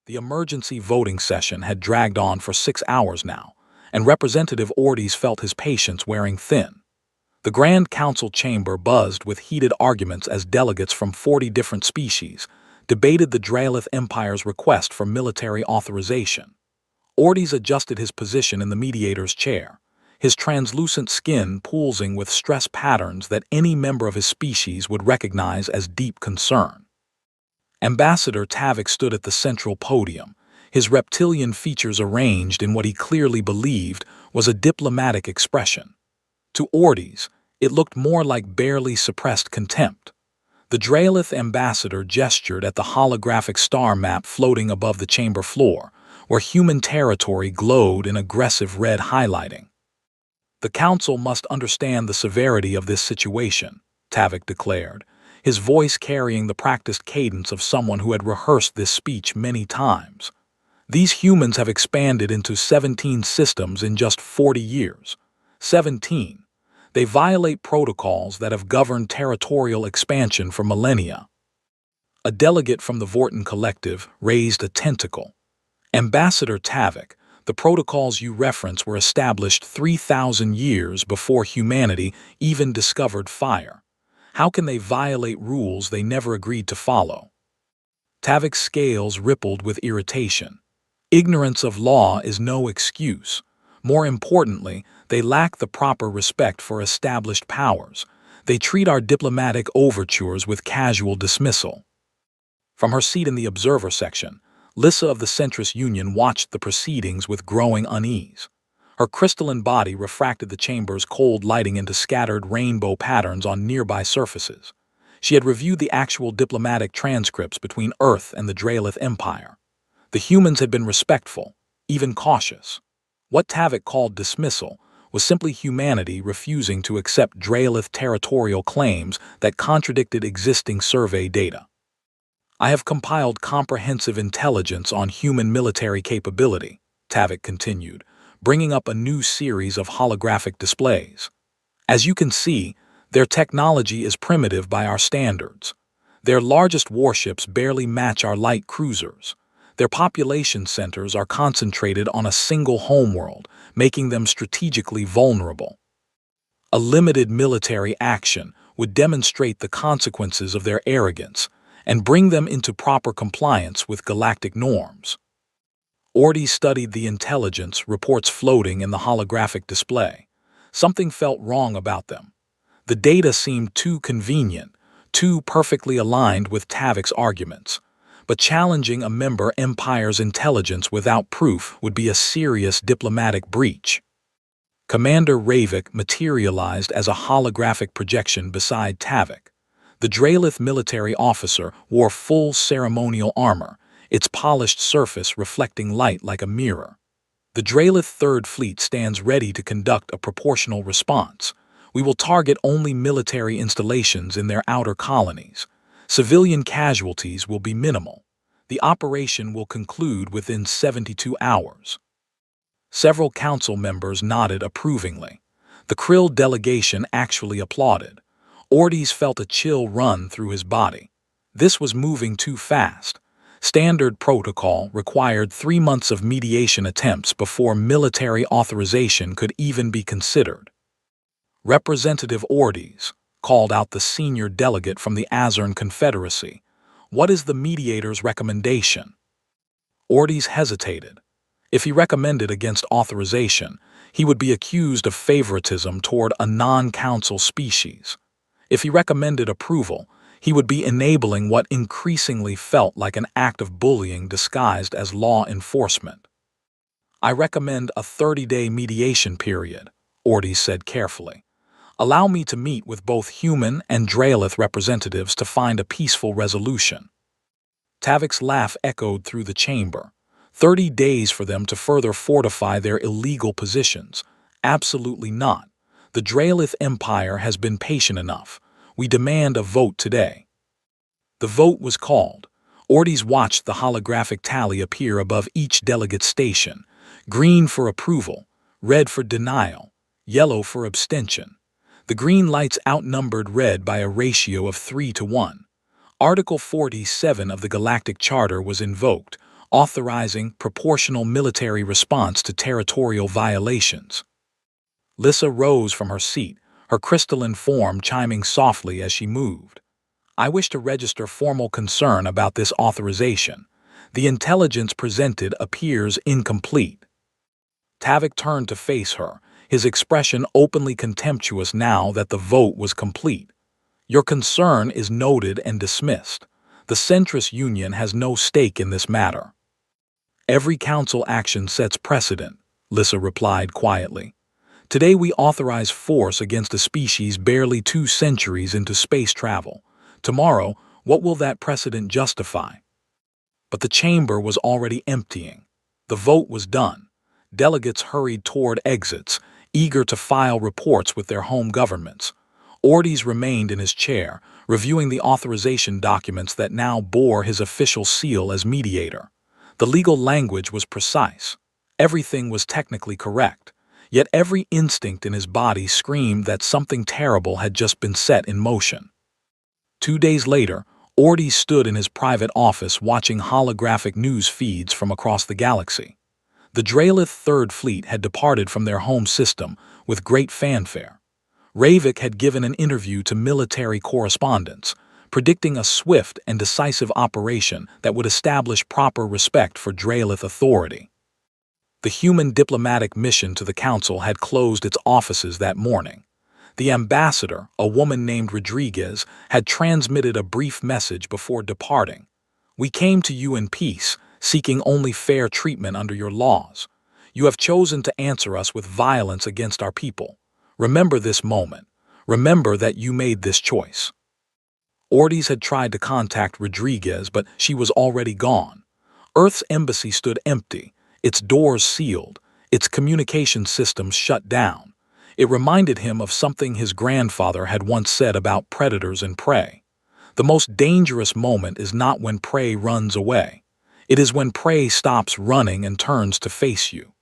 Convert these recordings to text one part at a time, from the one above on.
The emergency voting session had dragged on for 6 hours now, and Representative Ortiz felt his patience wearing thin. The Grand Council chamber buzzed with heated arguments as delegates from 40 different species debated the Drealith Empire's request for military authorization. Ortiz adjusted his position in the mediator's chair, his translucent skin pulsing with stress patterns that any member of his species would recognize as deep concern. Ambassador Tavik stood at the central podium, his reptilian features arranged in what he clearly believed was a diplomatic expression. To Ortiz, it looked more like barely suppressed contempt. The Drealith ambassador gestured at the holographic star map floating above the chamber floor, where human territory glowed in aggressive red highlighting. "The council must understand the severity of this situation," Tavik declared, his voice carrying the practiced cadence of someone who had rehearsed this speech many times. "These humans have expanded into 17 systems in just 40 years. 17. They violate protocols that have governed territorial expansion for millennia." A delegate from the Vorton Collective raised a tentacle. "Ambassador Tavik, the protocols you reference were established 3,000 years before humanity even discovered fire. How can they violate rules they never agreed to follow?" Tavik's scales rippled with irritation. Ignorance of law is no excuse. More importantly, they lack the proper respect for established powers. They treat our diplomatic overtures with casual dismissal. From her seat in the observer section, Lissa of the Centrist Union watched the proceedings with growing unease. Her crystalline body refracted the chamber's cold lighting into scattered rainbow patterns on nearby surfaces. She had reviewed the actual diplomatic transcripts between Earth and the Drealith Empire. The humans had been respectful, even cautious. What Tavik called dismissal was simply humanity refusing to accept Drealith territorial claims that contradicted existing survey data. "I have compiled comprehensive intelligence on human military capability," Tavik continued, bringing up a new series of holographic displays. "As you can see, their technology is primitive by our standards. Their largest warships barely match our light cruisers. Their population centers are concentrated on a single homeworld, making them strategically vulnerable. A limited military action would demonstrate the consequences of their arrogance and bring them into proper compliance with galactic norms." Ortiz studied the intelligence reports floating in the holographic display. Something felt wrong about them. The data seemed too convenient, too perfectly aligned with Tavik's arguments. But challenging a member empire's intelligence without proof would be a serious diplomatic breach. Commander Ravik materialized as a holographic projection beside Tavik. The Drealith military officer wore full ceremonial armor, its polished surface reflecting light like a mirror. "The Drealith Third Fleet stands ready to conduct a proportional response. We will target only military installations in their outer colonies. Civilian casualties will be minimal. The operation will conclude within 72 hours. Several council members nodded approvingly. The Krill delegation actually applauded. Ortiz felt a chill run through his body. This was moving too fast. Standard protocol required 3 months of mediation attempts before military authorization could even be considered. "Representative Ortiz," called out the senior delegate from the Azern Confederacy, "what is the mediator's recommendation?" Ortiz hesitated. If he recommended against authorization, he would be accused of favoritism toward a non-council species. If he recommended approval, he would be enabling what increasingly felt like an act of bullying disguised as law enforcement. "I recommend a 30-day mediation period," Ortiz said carefully. "Allow me to meet with both human and Drealith representatives to find a peaceful resolution." Tavik's laugh echoed through the chamber. 30 days for them to further fortify their illegal positions? Absolutely not. The Drealith Empire has been patient enough. We demand a vote today. The vote was called. Ortiz watched the holographic tally appear above each delegate's station. Green for approval, red for denial, yellow for abstention. The green lights outnumbered red by a ratio of 3 to 1. Article 47 of the Galactic Charter was invoked, authorizing proportional military response to territorial violations. Lissa rose from her seat, her crystalline form chiming softly as she moved. I wish to register formal concern about this authorization. The intelligence presented appears incomplete. Tavik turned to face her, his expression openly contemptuous now that the vote was complete. Your concern is noted and dismissed. The centrist union has no stake in this matter. Every council action sets precedent, Lissa replied quietly. Today we authorize force against a species barely 2 centuries into space travel. Tomorrow, what will that precedent justify? But the chamber was already emptying. The vote was done. Delegates hurried toward exits, eager to file reports with their home governments. Ortiz remained in his chair, reviewing the authorization documents that now bore his official seal as mediator. The legal language was precise. Everything was technically correct. Yet every instinct in his body screamed that something terrible had just been set in motion. 2 days later, Ortiz stood in his private office watching holographic news feeds from across the galaxy. The Draelith Third Fleet had departed from their home system with great fanfare. Ravik had given an interview to military correspondents, predicting a swift and decisive operation that would establish proper respect for Draelith authority. The human diplomatic mission to the council had closed its offices that morning. The ambassador, a woman named Rodriguez, had transmitted a brief message before departing. We came to you in peace, seeking only fair treatment under your laws. You have chosen to answer us with violence against our people. Remember this moment. Remember that you made this choice. Ortiz had tried to contact Rodriguez, but she was already gone. Earth's embassy stood empty, its doors sealed, its communication systems shut down. It reminded him of something his grandfather had once said about predators and prey. The most dangerous moment is not when prey runs away. It is when prey stops running and turns to face you.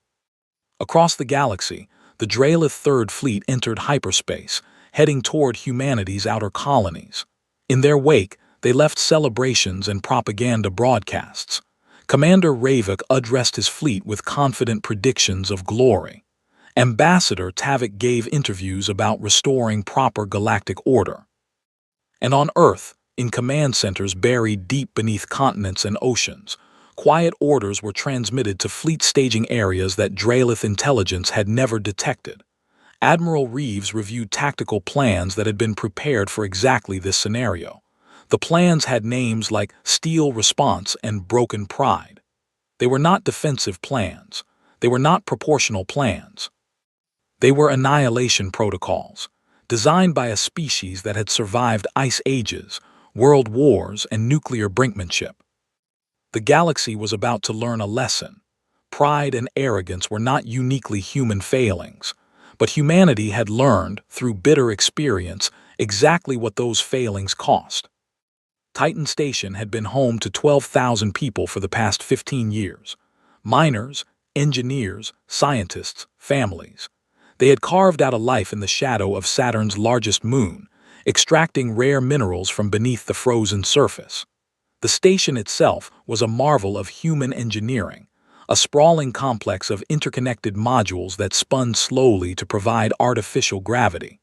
Across the galaxy, the Draelith Third Fleet entered hyperspace, heading toward humanity's outer colonies. In their wake, they left celebrations and propaganda broadcasts. Commander Ravik addressed his fleet with confident predictions of glory. Ambassador Tavik gave interviews about restoring proper galactic order. And on Earth, in command centers buried deep beneath continents and oceans, quiet orders were transmitted to fleet staging areas that Draelith intelligence had never detected. Admiral Reeves reviewed tactical plans that had been prepared for exactly this scenario. The plans had names like Steel Response and Broken Pride. They were not defensive plans. They were not proportional plans. They were annihilation protocols, designed by a species that had survived ice ages, world wars, and nuclear brinkmanship. The galaxy was about to learn a lesson. Pride and arrogance were not uniquely human failings, but humanity had learned, through bitter experience, exactly what those failings cost. Titan Station had been home to 12,000 people for the past 15 years. Miners, engineers, scientists, families. They had carved out a life in the shadow of Saturn's largest moon, extracting rare minerals from beneath the frozen surface. The station itself was a marvel of human engineering, a sprawling complex of interconnected modules that spun slowly to provide artificial gravity.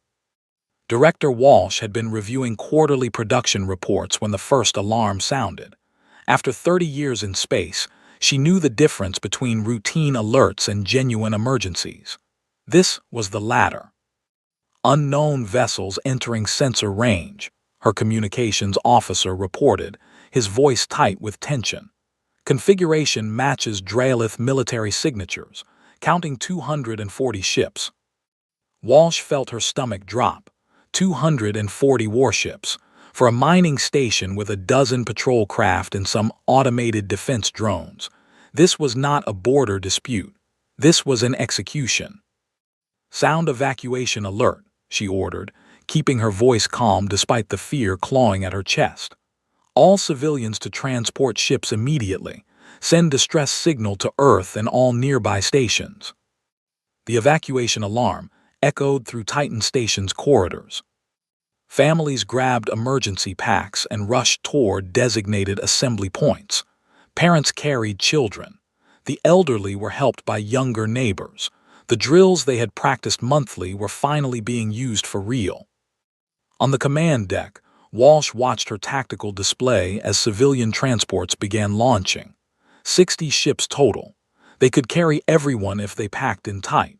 Director Walsh had been reviewing quarterly production reports when the first alarm sounded. After 30 years in space, she knew the difference between routine alerts and genuine emergencies. This was the latter. Unknown vessels entering sensor range, her communications officer reported, his voice tight with tension. Configuration matches Draelith military signatures, counting 240 ships. Walsh felt her stomach drop. 240 warships. For a mining station with a dozen patrol craft and some automated defense drones. This was not a border dispute. This was an execution. Sound evacuation alert, she ordered, keeping her voice calm despite the fear clawing at her chest. All civilians to transport ships immediately. Send distress signal to Earth and all nearby stations. The evacuation alarm echoed through Titan Station's corridors. Families grabbed emergency packs and rushed toward designated assembly points. Parents carried children. The elderly were helped by younger neighbors. The drills they had practiced monthly were finally being used for real. On the command deck, Walsh watched her tactical display as civilian transports began launching. 60 ships total. They could carry everyone if they packed in tight.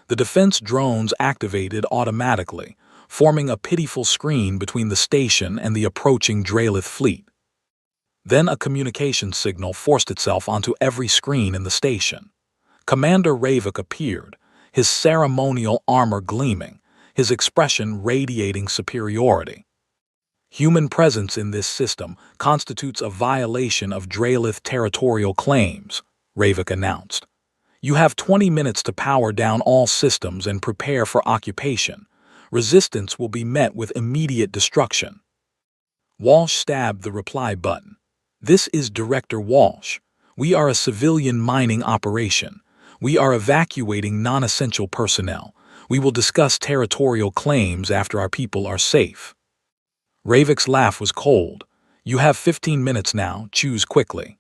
The defense drones activated automatically, forming a pitiful screen between the station and the approaching Drelith fleet. Then a communication signal forced itself onto every screen in the station. Commander Ravik appeared, his ceremonial armor gleaming, his expression radiating superiority. Human presence in this system constitutes a violation of Drelith territorial claims, Ravik announced. You have 20 minutes to power down all systems and prepare for occupation. Resistance will be met with immediate destruction. Walsh stabbed the reply button. This is Director Walsh. We are a civilian mining operation. We are evacuating non-essential personnel. We will discuss territorial claims after our people are safe. Ravik's laugh was cold. You have 15 minutes now. Choose quickly.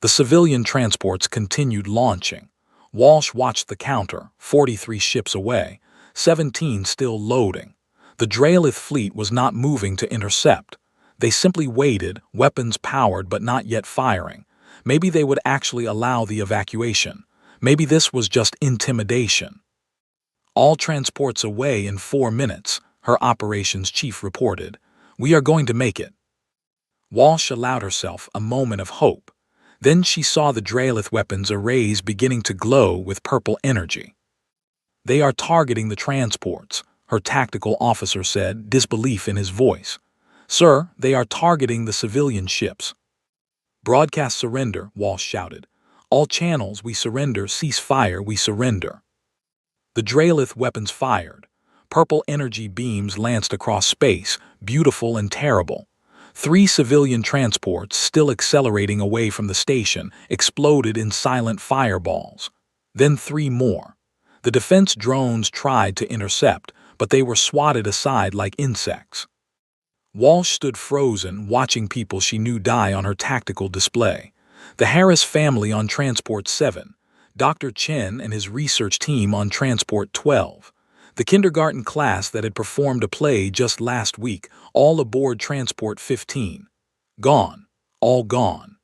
The civilian transports continued launching. Walsh watched the counter, 43 ships away, 17 still loading. The Drelith fleet was not moving to intercept. They simply waited, weapons powered but not yet firing. Maybe they would actually allow the evacuation. Maybe this was just intimidation. All transports away in 4 minutes, her operations chief reported. We are going to make it. Walsh allowed herself a moment of hope. Then she saw the Drelith weapons arrays beginning to glow with purple energy. They are targeting the transports, her tactical officer said, disbelief in his voice. Sir, they are targeting the civilian ships. Broadcast surrender, Walsh shouted. All channels, we surrender. Cease fire, we surrender. The Drelith weapons fired. Purple energy beams lanced across space, beautiful and terrible. 3 civilian transports, still accelerating away from the station, exploded in silent fireballs. Then 3 more. The defense drones tried to intercept, but they were swatted aside like insects. Walsh stood frozen, watching people she knew die on her tactical display. The Harris family on Transport 7, Dr. Chen and his research team on Transport 12, the kindergarten class that had performed a play just last week, all aboard Transport 15. Gone. All gone.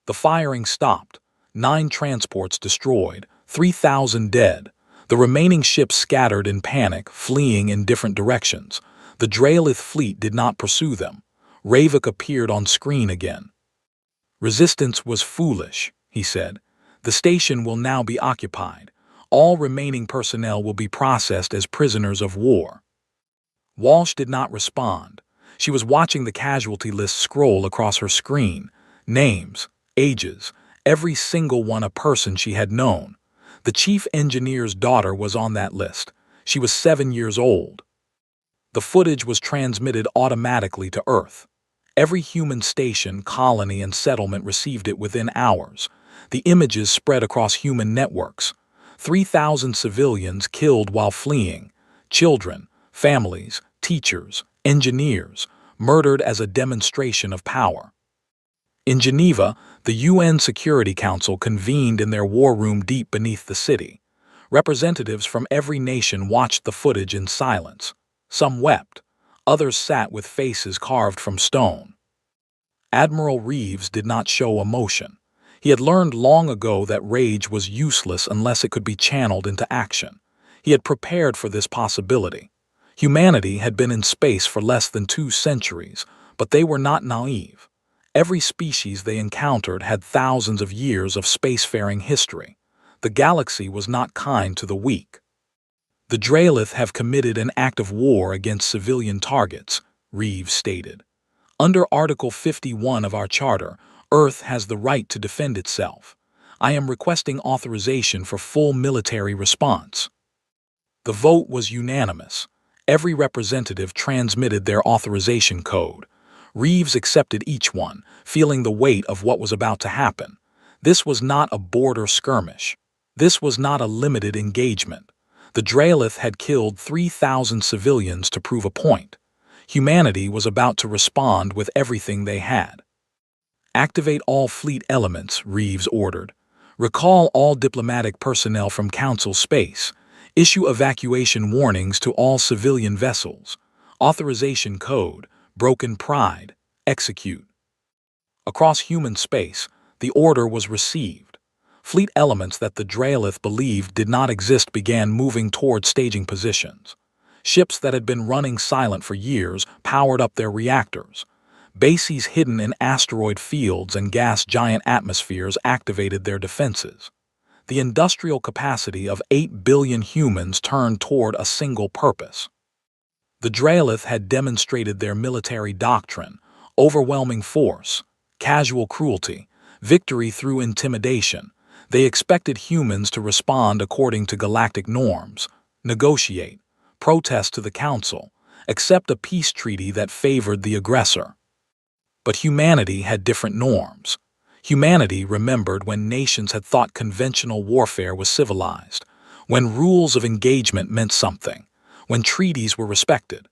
The firing stopped. 9 transports destroyed, 3,000 dead. The remaining ships scattered in panic, fleeing in different directions. The Drelith fleet did not pursue them. Ravik appeared on screen again. Resistance was foolish, he said. The station will now be occupied. All remaining personnel will be processed as prisoners of war. Walsh did not respond. She was watching the casualty list scroll across her screen. Names, ages, every single one a person she had known. The chief engineer's daughter was on that list. She was 7 years old. The footage was transmitted automatically to Earth. Every human station, colony, and settlement received it within hours. The images spread across human networks. 3,000 civilians killed while fleeing. Children, families, teachers, engineers, murdered as a demonstration of power. In Geneva, the UN Security Council convened in their war room deep beneath the city. Representatives from every nation watched the footage in silence. Some wept. Others sat with faces carved from stone. Admiral Reeves did not show emotion. He had learned long ago that rage was useless unless it could be channeled into action. He had prepared for this possibility. Humanity had been in space for less than 2 centuries, but they were not naive. Every species they encountered had thousands of years of spacefaring history. The galaxy was not kind to the weak. The Drelith have committed an act of war against civilian targets, Reeves stated. Under Article 51 of our charter, Earth has the right to defend itself. I am requesting authorization for full military response. The vote was unanimous. Every representative transmitted their authorization code. Reeves accepted each one, feeling the weight of what was about to happen. This was not a border skirmish. This was not a limited engagement. The Drelith had killed 3,000 civilians to prove a point. Humanity was about to respond with everything they had. Activate all fleet elements, Reeves ordered. Recall all diplomatic personnel from Council space. Issue evacuation warnings to all civilian vessels. Authorization code, broken pride, execute. Across human space, the order was received. Fleet elements that the Draelith believed did not exist began moving toward staging positions. Ships that had been running silent for years powered up their reactors. Bases hidden in asteroid fields and gas giant atmospheres activated their defenses. The industrial capacity of 8 billion humans turned toward a single purpose. The Draelith had demonstrated their military doctrine: overwhelming force, casual cruelty, victory through intimidation. They expected humans to respond according to galactic norms, negotiate, protest to the Council, accept a peace treaty that favored the aggressor. But humanity had different norms. Humanity remembered when nations had thought conventional warfare was civilized, when rules of engagement meant something, when treaties were respected.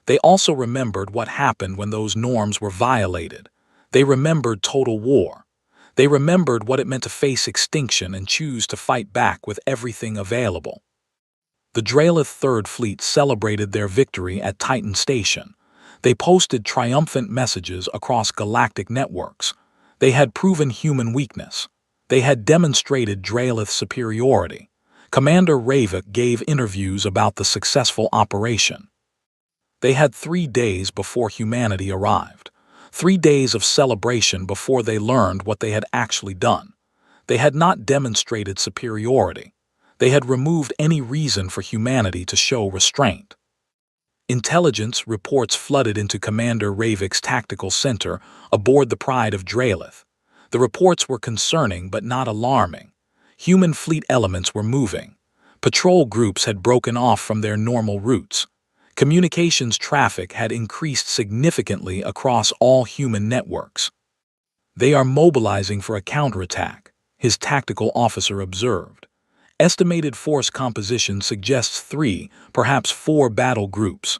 They also remembered what happened when those norms were violated. They remembered total war. They remembered what it meant to face extinction and choose to fight back with everything available. The Draelith Third Fleet celebrated their victory at Titan Station. They posted triumphant messages across galactic networks. They had proven human weakness. They had demonstrated Draelith superiority. Commander Ravik gave interviews about the successful operation. They had 3 days before humanity arrived. 3 days of celebration before they learned what they had actually done. They had not demonstrated superiority. They had removed any reason for humanity to show restraint. Intelligence reports flooded into Commander Ravik's tactical center aboard the Pride of Draelith. The reports were concerning but not alarming. Human fleet elements were moving. Patrol groups had broken off from their normal routes. Communications traffic had increased significantly across all human networks. They are mobilizing for a counterattack, his tactical officer observed. Estimated force composition suggests 3, perhaps 4 battle groups.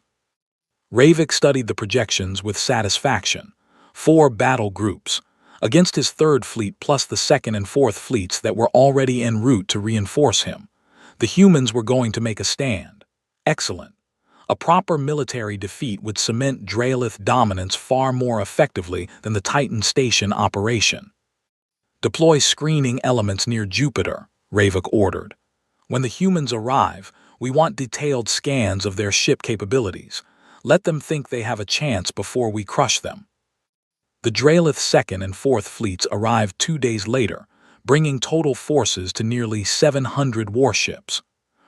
Ravik studied the projections with satisfaction. 4 battle groups, against his Third Fleet plus the Second and Fourth Fleets that were already en route to reinforce him. The humans were going to make a stand. Excellent. A proper military defeat would cement Draelith dominance far more effectively than the Titan Station operation. Deploy screening elements near Jupiter, Ravik ordered. When the humans arrive, we want detailed scans of their ship capabilities. Let them think they have a chance before we crush them. The Draelith Second and Fourth Fleets arrived 2 days later, bringing total forces to nearly 700 warships.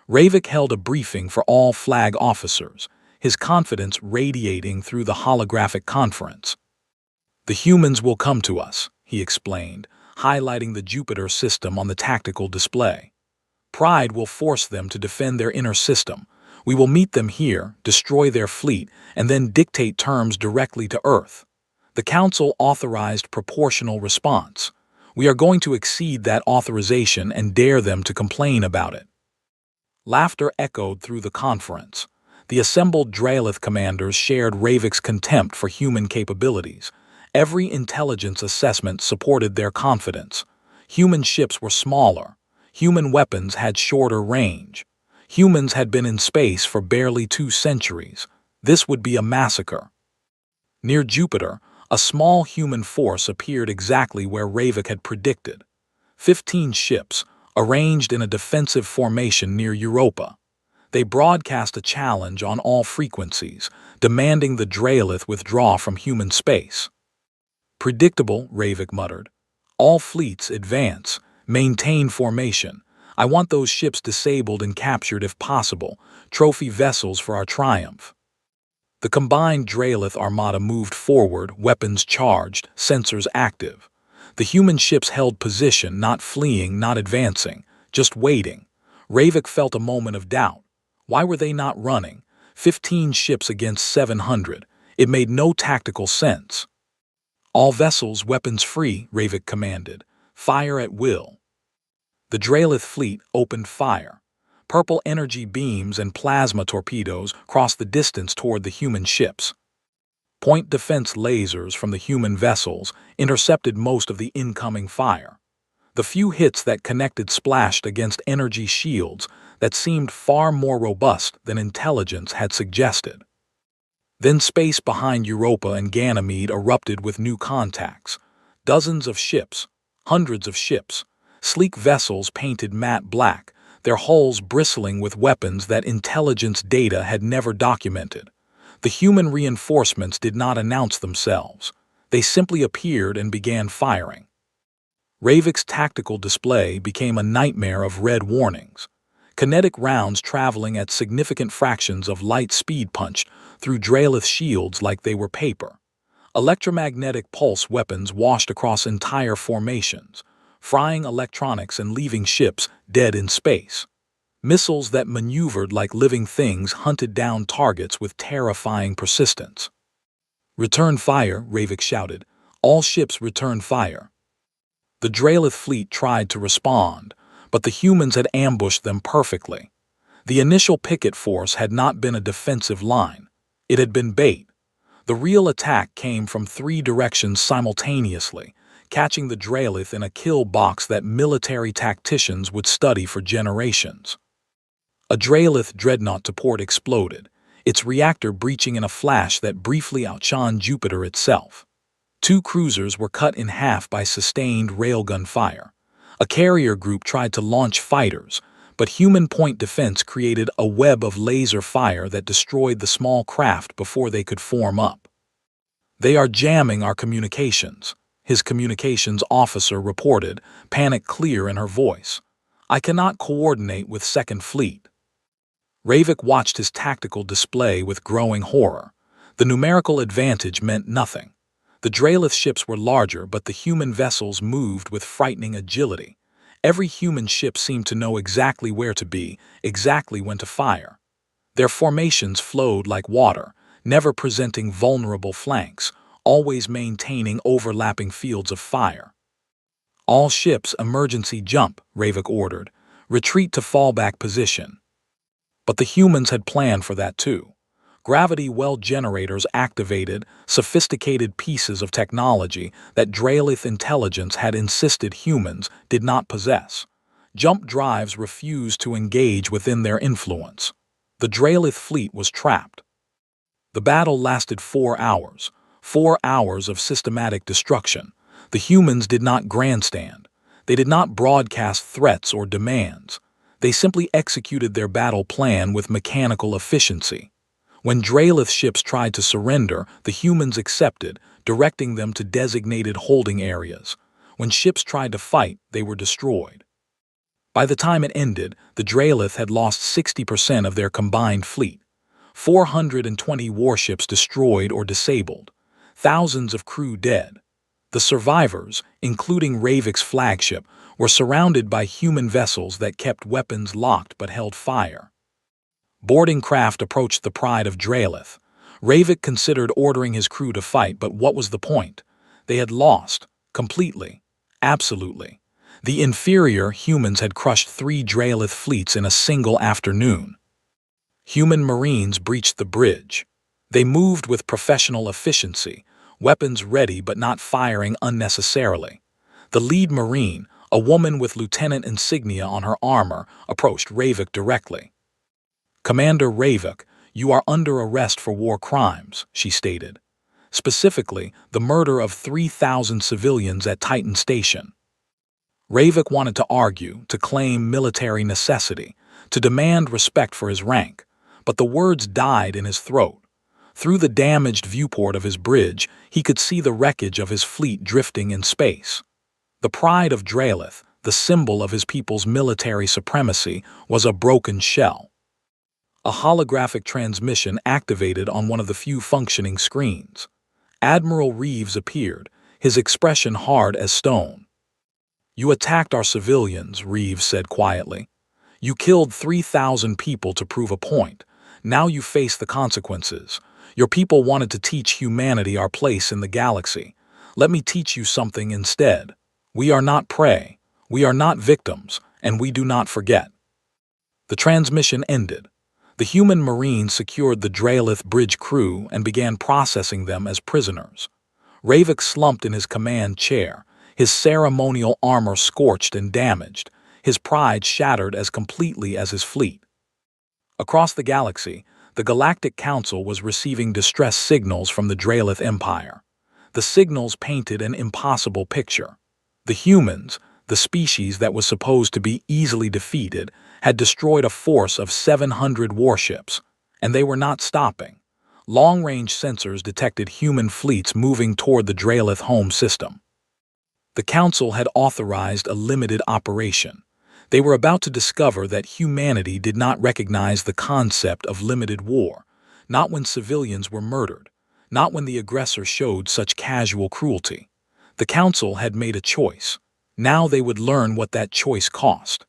Ravik held a briefing for all flag officers, his confidence radiating through the holographic conference. The humans will come to us, he explained, highlighting the Jupiter system on the tactical display. Pride will force them to defend their inner system. We will meet them here, destroy their fleet, and then dictate terms directly to Earth. The Council authorized proportional response. We are going to exceed that authorization and dare them to complain about it. Laughter echoed through the conference. The assembled Draelith commanders shared Ravik's contempt for human capabilities. Every intelligence assessment supported their confidence. Human ships were smaller. Human weapons had shorter range. Humans had been in space for barely 2 centuries. This would be a massacre. Near Jupiter, a small human force appeared exactly where Ravik had predicted. 15 ships, arranged in a defensive formation near Europa. They broadcast a challenge on all frequencies, demanding the Draelith withdraw from human space. Predictable, Ravik muttered. All fleets advance, maintain formation. I want those ships disabled and captured if possible, trophy vessels for our triumph. The combined Draelith armada moved forward, weapons charged, sensors active. The human ships held position, not fleeing, not advancing, just waiting. Ravik felt a moment of doubt. Why were they not running? 15 ships against 700. It made no tactical sense. All vessels weapons free, Ravik commanded. Fire at will. The Draelith fleet opened fire. Purple energy beams and plasma torpedoes crossed the distance toward the human ships. Point defense lasers from the human vessels intercepted most of the incoming fire. The few hits that connected splashed against energy shields that seemed far more robust than intelligence had suggested. Then space behind Europa and Ganymede erupted with new contacts. Dozens of ships, hundreds of ships, sleek vessels painted matte black, their hulls bristling with weapons that intelligence data had never documented. The human reinforcements did not announce themselves. They simply appeared and began firing. Ravik's tactical display became a nightmare of red warnings. Kinetic rounds traveling at significant fractions of light speed punched through Drelith shields like they were paper. Electromagnetic pulse weapons washed across entire formations, frying electronics and leaving ships dead in space. Missiles that maneuvered like living things hunted down targets with terrifying persistence. "Return fire," Ravik shouted. "All ships return fire." The Drelith fleet tried to respond, but the humans had ambushed them perfectly. The initial picket force had not been a defensive line. It had been bait. The real attack came from three directions simultaneously, catching the Drelith in a kill box that military tacticians would study for generations. A Drelith dreadnought to port exploded, its reactor breaching in a flash that briefly outshone Jupiter itself. Two cruisers were cut in half by sustained railgun fire. A carrier group tried to launch fighters, but human point defense created a web of laser fire that destroyed the small craft before they could form up. "They are jamming our communications," his communications officer reported, panic clear in her voice. "I cannot coordinate with Second Fleet." Ravik watched his tactical display with growing horror. The numerical advantage meant nothing. The Drelith ships were larger, but the human vessels moved with frightening agility. Every human ship seemed to know exactly where to be, exactly when to fire. Their formations flowed like water, never presenting vulnerable flanks, always maintaining overlapping fields of fire. "All ships emergency jump," Ravik ordered. "Retreat to fallback position." But the humans had planned for that too. Gravity well generators activated sophisticated pieces of technology that Drelith intelligence had insisted humans did not possess. Jump drives refused to engage within their influence. The Drelith fleet was trapped. The battle lasted 4 hours. 4 hours of systematic destruction. The humans did not grandstand. They did not broadcast threats or demands. They simply executed their battle plan with mechanical efficiency. When Drelith ships tried to surrender, the humans accepted, directing them to designated holding areas. When ships tried to fight, they were destroyed. By the time it ended, the Drelith had lost 60% of their combined fleet. 420 warships destroyed or disabled. Thousands of crew dead. The survivors, including Ravik's flagship, were surrounded by human vessels that kept weapons locked but held fire. Boarding craft approached the Pride of Drelith. Ravik considered ordering his crew to fight, but what was the point? They had lost. Completely. Absolutely. The inferior humans had crushed 3 Drelith fleets in a single afternoon. Human marines breached the bridge. They moved with professional efficiency, weapons ready but not firing unnecessarily. The lead marine, a woman with lieutenant insignia on her armor, approached Ravik directly. "Commander Ravik, you are under arrest for war crimes," she stated. "Specifically, the murder of 3,000 civilians at Titan Station." Ravik wanted to argue, to claim military necessity, to demand respect for his rank, but the words died in his throat. Through the damaged viewport of his bridge, he could see the wreckage of his fleet drifting in space. The Pride of Drelith, the symbol of his people's military supremacy, was a broken shell. A holographic transmission activated on one of the few functioning screens. Admiral Reeves appeared, his expression hard as stone. "You attacked our civilians," Reeves said quietly. "You killed 3,000 people to prove a point. Now you face the consequences. Your people wanted to teach humanity our place in the galaxy. Let me teach you something instead. We are not prey, we are not victims, and we do not forget." The transmission ended. The human Marines secured the Drealith bridge crew and began processing them as prisoners. Ravik slumped in his command chair, his ceremonial armor scorched and damaged, his pride shattered as completely as his fleet. Across the galaxy, the Galactic Council was receiving distress signals from the Drealith Empire. The signals painted an impossible picture. The humans, the species that was supposed to be easily defeated, had destroyed a force of 700 warships, and they were not stopping. Long-range sensors detected human fleets moving toward the Drealith home system. The Council had authorized a limited operation. They were about to discover that humanity did not recognize the concept of limited war, not when civilians were murdered, not when the aggressor showed such casual cruelty. The Council had made a choice. Now they would learn what that choice cost.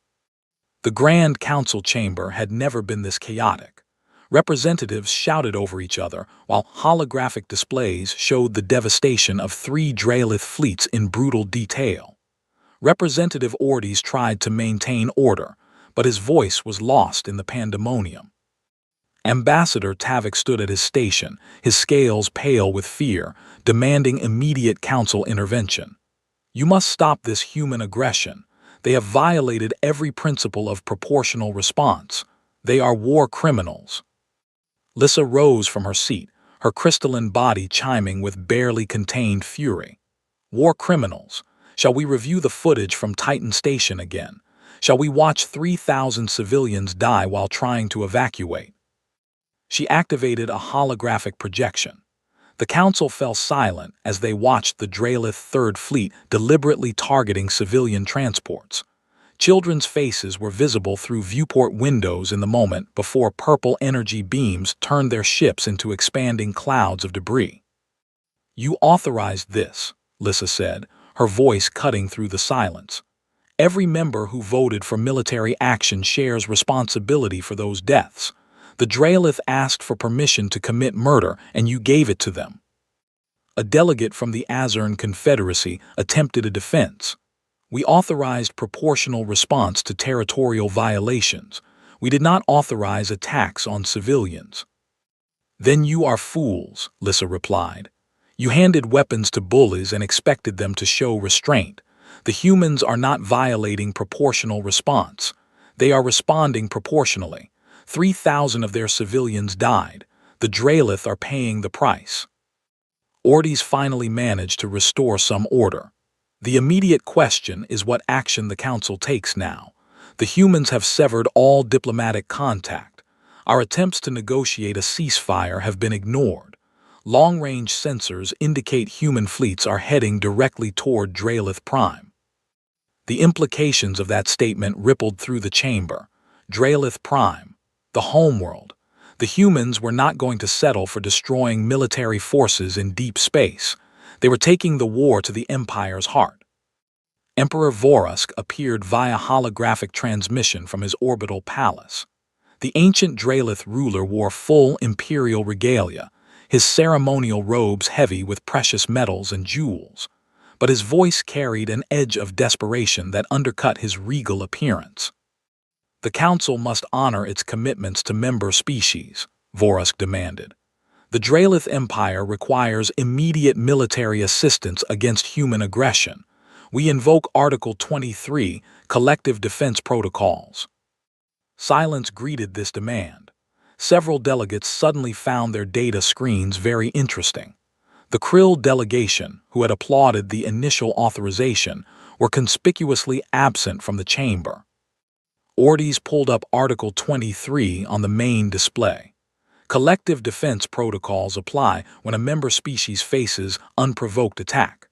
The Grand Council chamber had never been this chaotic. Representatives shouted over each other, while holographic displays showed the devastation of 3 Drealith fleets in brutal detail. Representative Ortiz tried to maintain order, but his voice was lost in the pandemonium. Ambassador Tavik stood at his station, his scales pale with fear, demanding immediate council intervention. "You must stop this human aggression. They have violated every principle of proportional response. They are war criminals." Lissa rose from her seat, her crystalline body chiming with barely contained fury. "War criminals. Shall we review the footage from Titan Station again? Shall we watch 3,000 civilians die while trying to evacuate?" She activated a holographic projection. The Council fell silent as they watched the Drealith Third Fleet deliberately targeting civilian transports. Children's faces were visible through viewport windows in the moment before purple energy beams turned their ships into expanding clouds of debris. "You authorized this," Lissa said, her voice cutting through the silence. "Every member who voted for military action shares responsibility for those deaths. The Drealith asked for permission to commit murder, and you gave it to them." A delegate from the Azern Confederacy attempted a defense. "We authorized proportional response to territorial violations. We did not authorize attacks on civilians." "Then you are fools," Lissa replied. "You handed weapons to bullies and expected them to show restraint. The humans are not violating proportional response. They are responding proportionally. 3,000 of their civilians died. The Drealith are paying the price." Ortiz finally managed to restore some order. "The immediate question is what action the Council takes now. The humans have severed all diplomatic contact. Our attempts to negotiate a ceasefire have been ignored. Long-range sensors indicate human fleets are heading directly toward Drealith Prime." The implications of that statement rippled through the chamber. Drealith Prime, the homeworld. The humans were not going to settle for destroying military forces in deep space. They were taking the war to the Empire's heart. Emperor Vorusk appeared via holographic transmission from his orbital palace. The ancient Drealith ruler wore full imperial regalia, his ceremonial robes heavy with precious metals and jewels. But his voice carried an edge of desperation that undercut his regal appearance. "The Council must honor its commitments to member species," Vorusk demanded. "The Drealith Empire requires immediate military assistance against human aggression. We invoke Article 23, Collective Defense Protocols." Silence greeted this demand. Several delegates suddenly found their data screens very interesting. The Krill delegation, who had applauded the initial authorization, were conspicuously absent from the chamber. Ortiz pulled up Article 23 on the main display. Collective defense protocols apply when a member species faces unprovoked attack.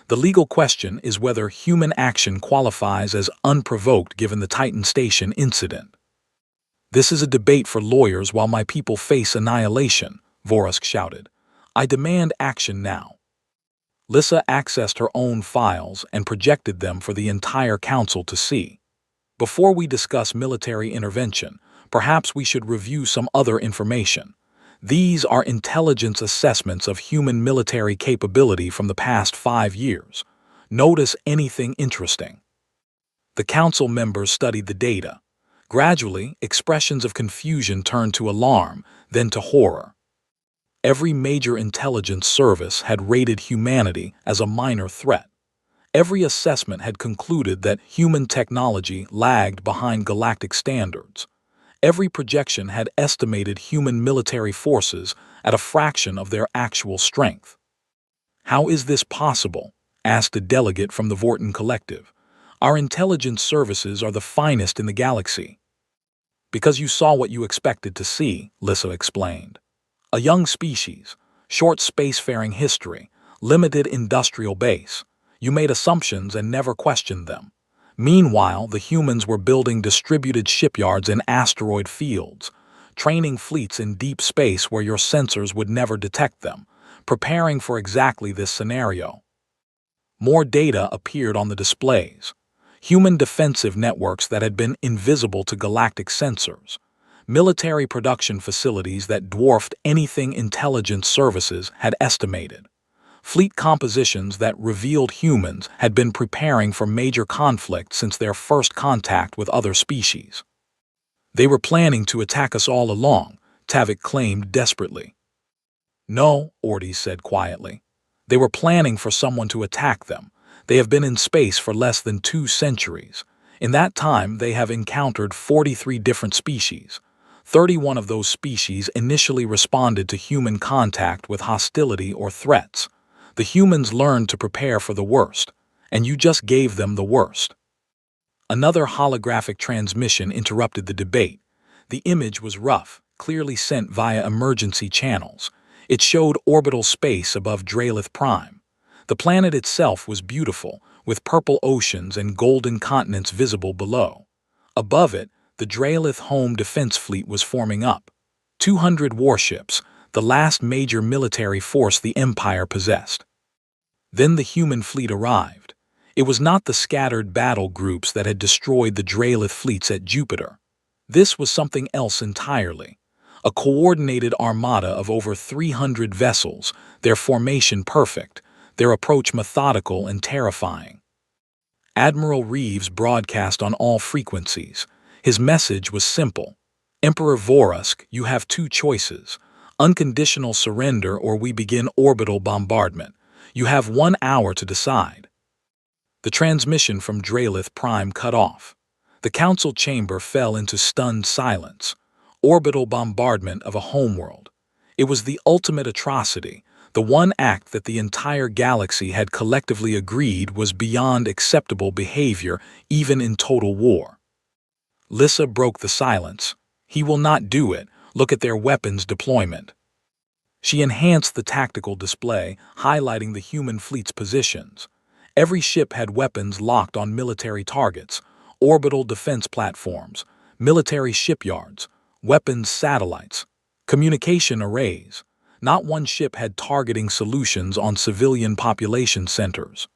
The legal question is whether human action qualifies as unprovoked given the Titan Station incident. "This is a debate for lawyers while my people face annihilation," Vorusk shouted. "I demand action now." Lissa accessed her own files and projected them for the entire council to see. "Before we discuss military intervention, perhaps we should review some other information. These are intelligence assessments of human military capability from the past 5 years. Notice anything interesting." The council members studied the data. Gradually, expressions of confusion turned to alarm, then to horror. Every major intelligence service had rated humanity as a minor threat. Every assessment had concluded that human technology lagged behind galactic standards. Every projection had estimated human military forces at a fraction of their actual strength. "How is this possible?" asked a delegate from the Vorton Collective. "Our intelligence services are the finest in the galaxy." "Because you saw what you expected to see," Lissa explained. "A young species, short spacefaring history, limited industrial base. You made assumptions and never questioned them. Meanwhile, the humans were building distributed shipyards in asteroid fields, training fleets in deep space where your sensors would never detect them, preparing for exactly this scenario." More data appeared on the displays. Human defensive networks that had been invisible to galactic sensors. Military production facilities that dwarfed anything intelligence services had estimated. Fleet compositions that revealed humans had been preparing for major conflict since their first contact with other species. "They were planning to attack us all along," Tavik claimed desperately. "No," Ortiz said quietly. "They were planning for someone to attack them. They have been in space for less than 2 centuries. In that time, they have encountered 43 different species. 31 of those species initially responded to human contact with hostility or threats. The humans learned to prepare for the worst, and you just gave them the worst." Another holographic transmission interrupted the debate. The image was rough, clearly sent via emergency channels. It showed orbital space above Dralith Prime. The planet itself was beautiful, with purple oceans and golden continents visible below. Above it, the Dralith home defense fleet was forming up. 200 warships, the last major military force the Empire possessed. Then the human fleet arrived. It was not the scattered battle groups that had destroyed the Dralith fleets at Jupiter. This was something else entirely. A coordinated armada of over 300 vessels, their formation perfect, their approach methodical and terrifying. Admiral Reeves broadcast on all frequencies. His message was simple. "Emperor Vorusk, you have 2 choices. Unconditional surrender or we begin orbital bombardment. You have 1 hour to decide." The transmission from Dralith Prime cut off. The council chamber fell into stunned silence. Orbital bombardment of a homeworld. It was the ultimate atrocity, the one act that the entire galaxy had collectively agreed was beyond acceptable behavior even in total war. Lissa broke the silence. "He will not do it. Look at their weapons deployment." She enhanced the tactical display, highlighting the human fleet's positions. Every ship had weapons locked on military targets, orbital defense platforms, military shipyards, weapons satellites, communication arrays. Not one ship had targeting solutions on civilian population centers.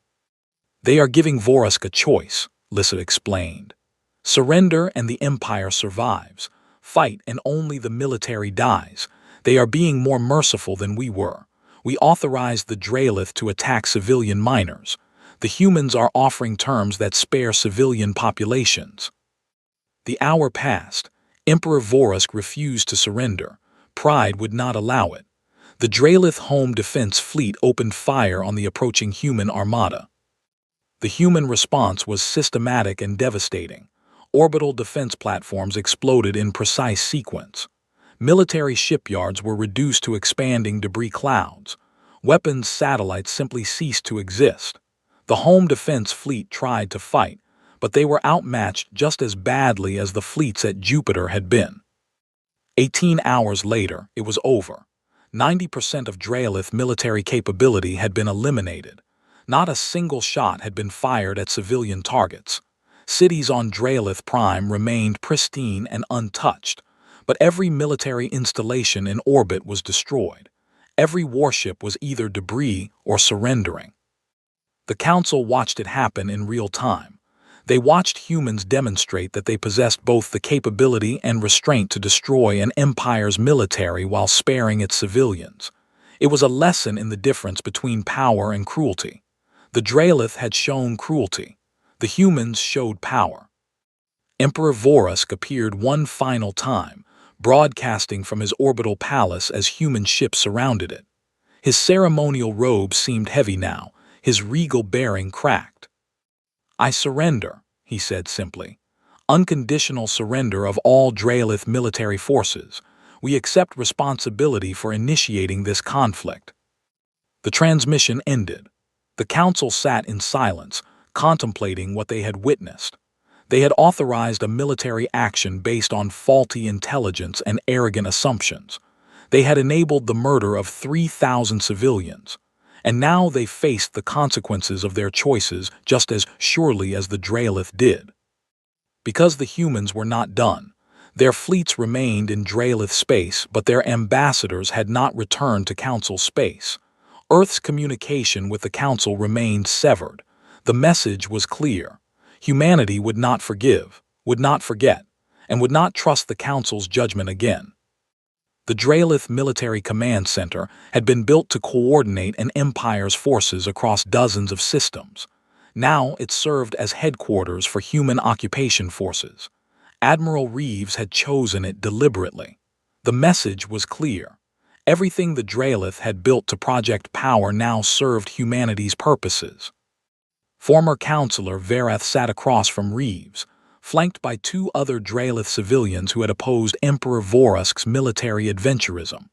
"They are giving Vorusk a choice," Lissa explained. "Surrender and the Empire survives. Fight and only the military dies. They are being more merciful than we were. We authorized the Dralith to attack civilian miners. The humans are offering terms that spare civilian populations." The hour passed. Emperor Vorusk refused to surrender. Pride would not allow it. The Dralith home defense fleet opened fire on the approaching human armada. The human response was systematic and devastating. Orbital defense platforms exploded in precise sequence. Military shipyards were reduced to expanding debris clouds. Weapons satellites simply ceased to exist. The home defense fleet tried to fight, but they were outmatched just as badly as the fleets at Jupiter had been. 18 hours later, it was over. 90% of Dralith military capability had been eliminated. Not a single shot had been fired at civilian targets. Cities on Dralith Prime remained pristine and untouched, but every military installation in orbit was destroyed. Every warship was either debris or surrendering. The Council watched it happen in real time. They watched humans demonstrate that they possessed both the capability and restraint to destroy an empire's military while sparing its civilians. It was a lesson in the difference between power and cruelty. The Dralith had shown cruelty. The humans showed power. Emperor Vorusk appeared one final time, broadcasting from his orbital palace as human ships surrounded it. His ceremonial robe seemed heavy now, his regal bearing cracked. "I surrender," he said simply. "Unconditional surrender of all Draelith military forces. We accept responsibility for initiating this conflict." The transmission ended. The council sat in silence, contemplating what they had witnessed. They had authorized a military action based on faulty intelligence and arrogant assumptions. They had enabled the murder of 3,000 civilians. And now they faced the consequences of their choices just as surely as the Draelith did. Because the humans were not done, their fleets remained in Draelith space, but their ambassadors had not returned to Council space. Earth's communication with the Council remained severed. The message was clear. Humanity would not forgive, would not forget, and would not trust the Council's judgment again. The Draelith Military Command Center had been built to coordinate an empire's forces across dozens of systems. Now it served as headquarters for human occupation forces. Admiral Reeves had chosen it deliberately. The message was clear. Everything the Draelith had built to project power now served humanity's purposes. Former Counselor Verath sat across from Reeves, flanked by two other Draelith civilians who had opposed Emperor Vorusk's military adventurism.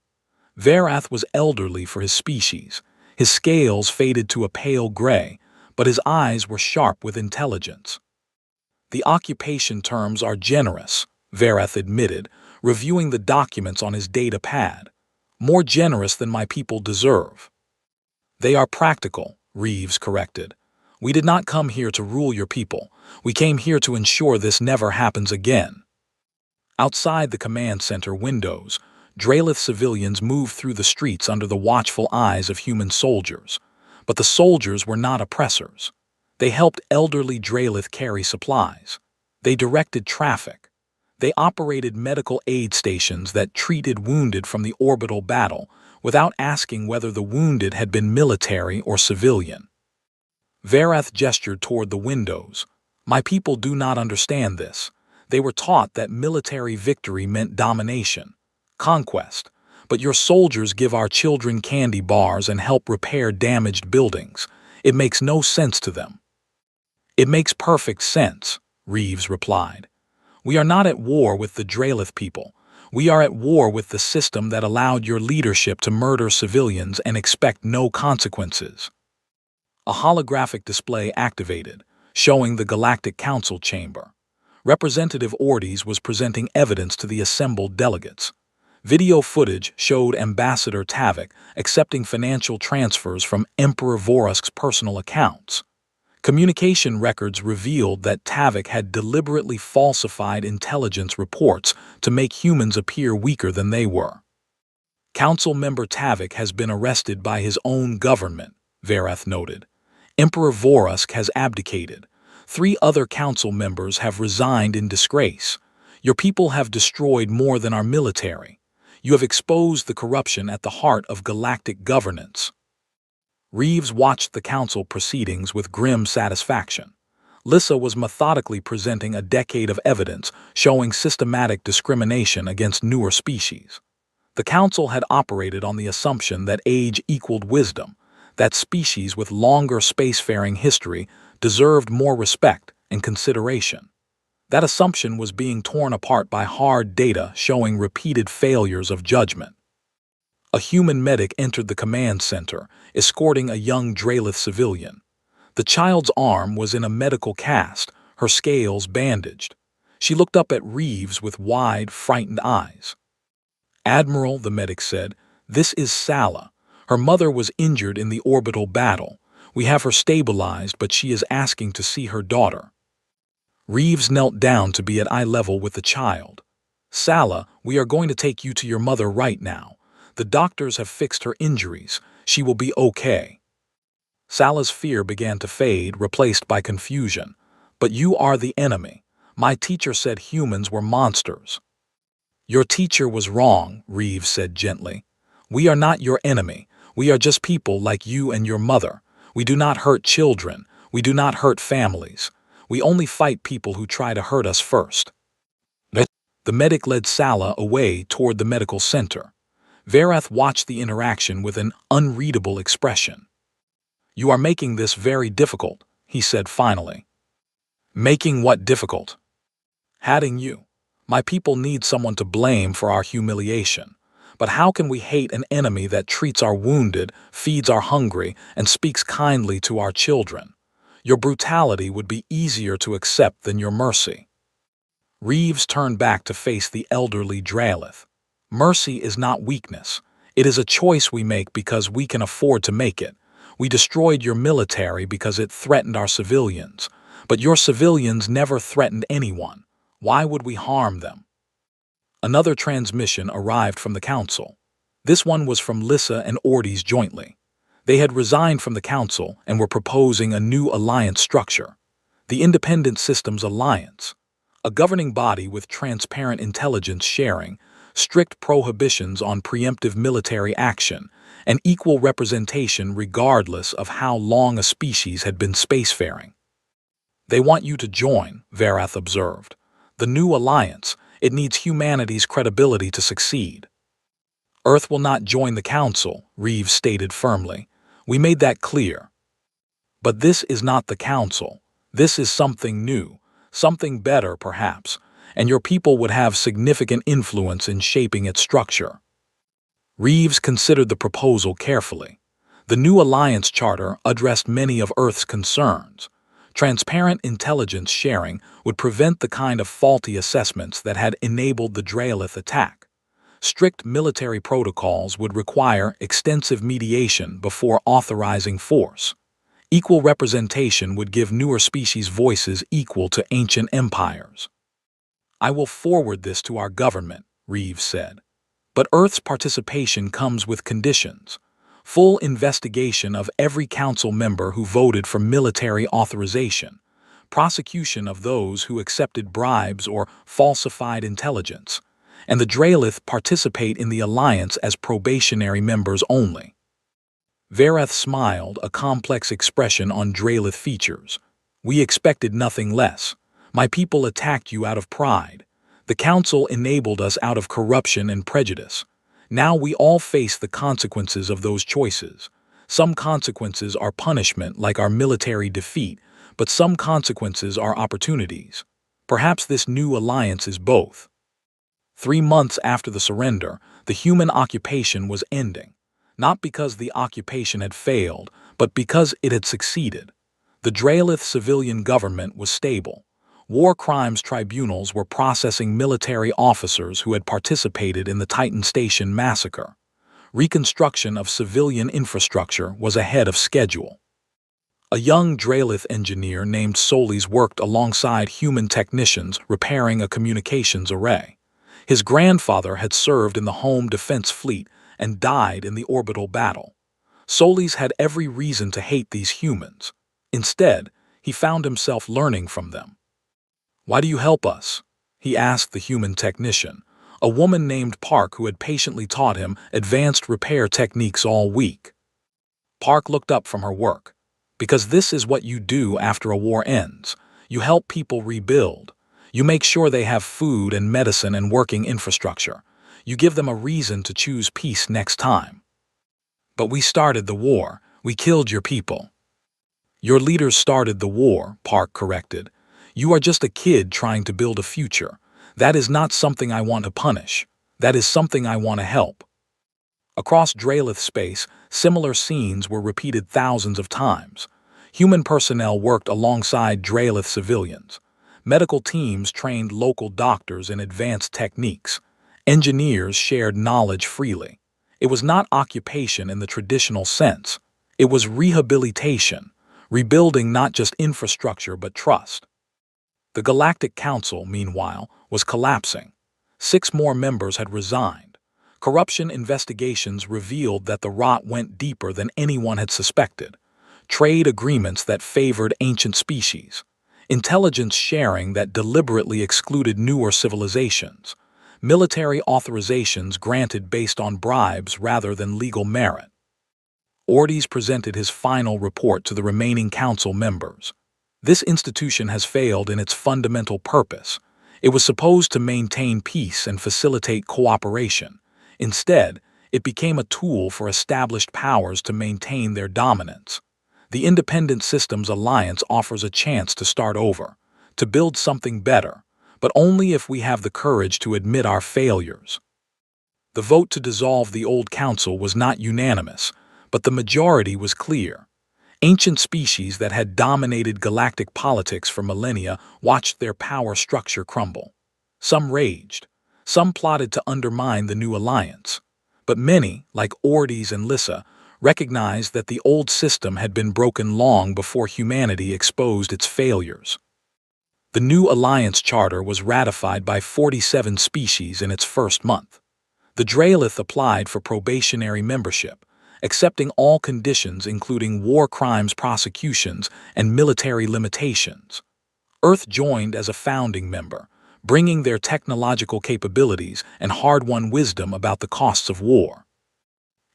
Verath was elderly for his species. His scales faded to a pale gray, but his eyes were sharp with intelligence. "The occupation terms are generous," Verath admitted, reviewing the documents on his data pad. "More generous than my people deserve." "They are practical," Reeves corrected. "We did not come here to rule your people. We came here to ensure this never happens again." Outside the command center windows, Draelith civilians moved through the streets under the watchful eyes of human soldiers. But the soldiers were not oppressors. They helped elderly Draelith carry supplies. They directed traffic. They operated medical aid stations that treated wounded from the orbital battle without asking whether the wounded had been military or civilian. Verath gestured toward the windows. "My people do not understand this. They were taught that military victory meant domination, conquest. But your soldiers give our children candy bars and help repair damaged buildings. It makes no sense to them." "It makes perfect sense," Reeves replied. "We are not at war with the Draelith people. We are at war with the system that allowed your leadership to murder civilians and expect no consequences." A holographic display activated, showing the Galactic Council chamber. Representative Ortiz was presenting evidence to the assembled delegates. Video footage showed Ambassador Tavik accepting financial transfers from Emperor Vorusk's personal accounts. Communication records revealed that Tavik had deliberately falsified intelligence reports to make humans appear weaker than they were. "Council member Tavik has been arrested by his own government," Verath noted. "Emperor Vorusk has abdicated. 3 other council members have resigned in disgrace. Your people have destroyed more than our military. You have exposed the corruption at the heart of galactic governance." Reeves watched the council proceedings with grim satisfaction. Lissa was methodically presenting a decade of evidence showing systematic discrimination against newer species. The council had operated on the assumption that age equaled wisdom, that species with longer spacefaring history deserved more respect and consideration. That assumption was being torn apart by hard data showing repeated failures of judgment. A human medic entered the command center, escorting a young Draelith civilian. The child's arm was in a medical cast, her scales bandaged. She looked up at Reeves with wide, frightened eyes. "Admiral," the medic said, "this is Sala. Her mother was injured in the orbital battle. We have her stabilized, but she is asking to see her daughter." Reeves knelt down to be at eye level with the child. "Sala, we are going to take you to your mother right now. The doctors have fixed her injuries. She will be okay." Sala's fear began to fade, replaced by confusion. "But you are the enemy. My teacher said humans were monsters." "Your teacher was wrong," Reeves said gently. "We are not your enemy. We are just people like you and your mother. We do not hurt children. We do not hurt families. We only fight people who try to hurt us first. The medic led Sala away toward the medical center. Verath watched the interaction with an unreadable expression. "You are making this very difficult," he said finally. "Making what difficult?" "Hating you. My people need someone to blame for our humiliation. But how can we hate an enemy that treats our wounded, feeds our hungry, and speaks kindly to our children? Your brutality would be easier to accept than your mercy." Reeves turned back to face the elderly Dralith. "Mercy is not weakness. It is a choice we make because we can afford to make it. We destroyed your military because it threatened our civilians. But your civilians never threatened anyone. Why would we harm them?" Another transmission arrived from the council. This one was from Lissa and Ortiz jointly. They had resigned from the council and were proposing a new alliance structure. The Independent Systems Alliance. A governing body with transparent intelligence sharing, strict prohibitions on preemptive military action, and equal representation regardless of how long a species had been spacefaring. "They want you to join," Verath observed. "The new alliance, it needs humanity's credibility to succeed." "Earth will not join the council," Reeves stated firmly. "We made that clear." "But this is not the council. This is something new, something better perhaps, and your people would have significant influence in shaping its structure." Reeves considered the proposal carefully. The new alliance charter addressed many of Earth's concerns. Transparent intelligence sharing would prevent the kind of faulty assessments that had enabled the Dralith attack. Strict military protocols would require extensive mediation before authorizing force. Equal representation would give newer species voices equal to ancient empires. "I will forward this to our government," Reeves said. "But Earth's participation comes with conditions. Full investigation of every council member who voted for military authorization, prosecution of those who accepted bribes or falsified intelligence, and the Dralith participate in the alliance as probationary members only." Verath smiled, a complex expression on Dralith features. "We expected nothing less. My people attacked you out of pride. The council enabled us out of corruption and prejudice. Now we all face the consequences of those choices. Some consequences are punishment, like our military defeat, but some consequences are opportunities. Perhaps this new alliance is both." 3 months after the surrender, the human occupation was ending. Not because the occupation had failed, but because it had succeeded. The Dralith civilian government was stable. War crimes tribunals were processing military officers who had participated in the Titan Station massacre. Reconstruction of civilian infrastructure was ahead of schedule. A young Dralith engineer named Solis worked alongside human technicians repairing a communications array. His grandfather had served in the Home Defense Fleet and died in the orbital battle. Solis had every reason to hate these humans. Instead, he found himself learning from them. "Why do you help us?" he asked the human technician, a woman named Park who had patiently taught him advanced repair techniques all week. Park looked up from her work. "Because this is what you do after a war ends. You help people rebuild. You make sure they have food and medicine and working infrastructure. You give them a reason to choose peace next time." "But we started the war. We killed your people." "Your leaders started the war," Park corrected. "You are just a kid trying to build a future. That is not something I want to punish. That is something I want to help." Across Dralith space, similar scenes were repeated thousands of times. Human personnel worked alongside Dralith civilians. Medical teams trained local doctors in advanced techniques. Engineers shared knowledge freely. It was not occupation in the traditional sense. It was rehabilitation, rebuilding not just infrastructure but trust. The Galactic Council, meanwhile, was collapsing. 6 more members had resigned. Corruption investigations revealed that the rot went deeper than anyone had suspected. Trade agreements that favored ancient species. Intelligence sharing that deliberately excluded newer civilizations. Military authorizations granted based on bribes rather than legal merit. Ortiz presented his final report to the remaining council members. This institution has failed in its fundamental purpose. It was supposed to maintain peace and facilitate cooperation. Instead, it became a tool for established powers to maintain their dominance. The Independent Systems Alliance offers a chance to start over, to build something better, but only if we have the courage to admit our failures. The vote to dissolve the old council was not unanimous, but the majority was clear. Ancient species that had dominated galactic politics for millennia watched their power structure crumble. Some raged. Some plotted to undermine the new alliance. But many, like Ordes and Lyssa, recognized that the old system had been broken long before humanity exposed its failures. The new alliance charter was ratified by 47 species in its first month. The Draelith applied for probationary membership, accepting all conditions including war crimes prosecutions and military limitations. Earth joined as a founding member, bringing their technological capabilities and hard-won wisdom about the costs of war.